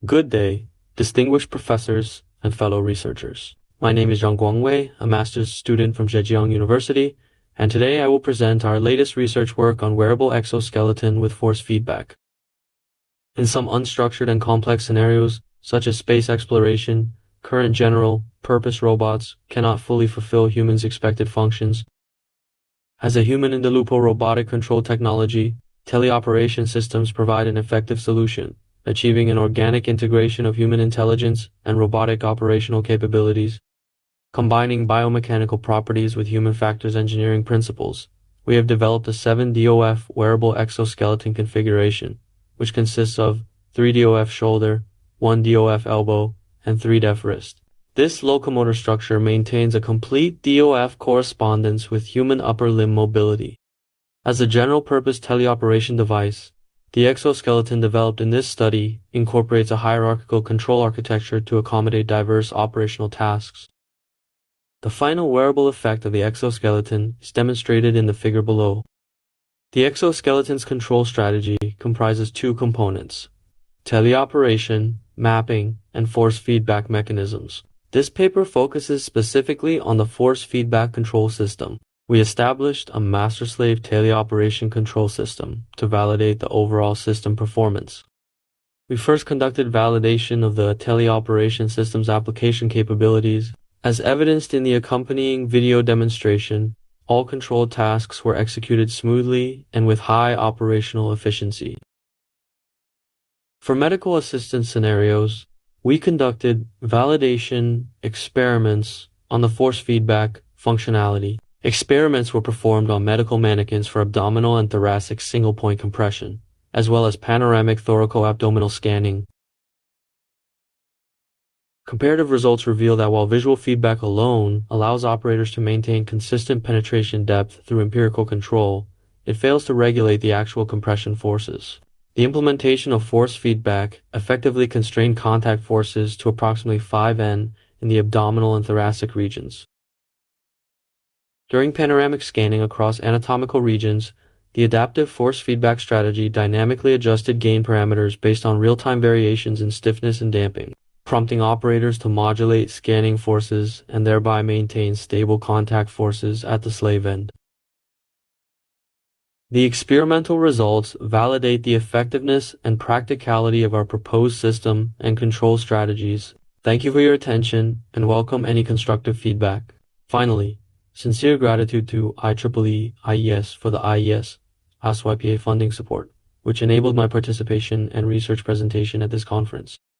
Good day, distinguished professors and fellow researchers. My name is Zhang Guangwei, a master's student from Zhejiang University, and today I will present our latest research work on wearable exoskeleton with force feedback. In some unstructured and complex scenarios, such as space exploration, current general-purpose robots cannot fully fulfill humans' expected functions. As a human-in-the-loop robotic control technology, teleoperation systems provide an effective solution, achieving an organic integration of human intelligence and robotic operational capabilities. Combining biomechanical properties with human factors engineering principles, we have developed a 7DOF wearable exoskeleton configuration, which consists of 3DOF shoulder, 1DOF elbow, and 3DOF wrist. This locomotor structure maintains a complete DOF correspondence with human upper limb mobility. As a general-purpose teleoperation device, the exoskeleton developed in this study incorporates a hierarchical control architecture to accommodate diverse operational tasks. The final wearable effect of the exoskeleton is demonstrated in the figure below. The exoskeleton's control strategy comprises two components: teleoperation, mapping, and force feedback mechanisms. This paper focuses specifically on the force feedback control system. We established a master-slave teleoperation control system to validate the overall system performance. We first conducted validation of the teleoperation system's application capabilities. As evidenced in the accompanying video demonstration, all control tasks were executed smoothly and with high operational efficiency. For medical assistance scenarios, we conducted validation experiments on the force feedback functionality. Experiments were performed on medical mannequins for abdominal and thoracic single-point compression, as well as panoramic thoracoabdominal scanning. Comparative results reveal that while visual feedback alone allows operators to maintain consistent penetration depth through empirical control, it fails to regulate the actual compression forces. The implementation of force feedback effectively constrained contact forces to approximately 5N in the abdominal and thoracic regions. During panoramic scanning across anatomical regions, the adaptive force feedback strategy dynamically adjusted gain parameters based on real-time variations in stiffness and damping, prompting operators to modulate scanning forces and thereby maintain stable contact forces at the slave end. The experimental results validate the effectiveness and practicality of our proposed system and control strategies. Thank you for your attention and welcome any constructive feedback. Finally, sincere gratitude to IEEE IES for the IES SYPA funding support, which enabled my participation and research presentation at this conference.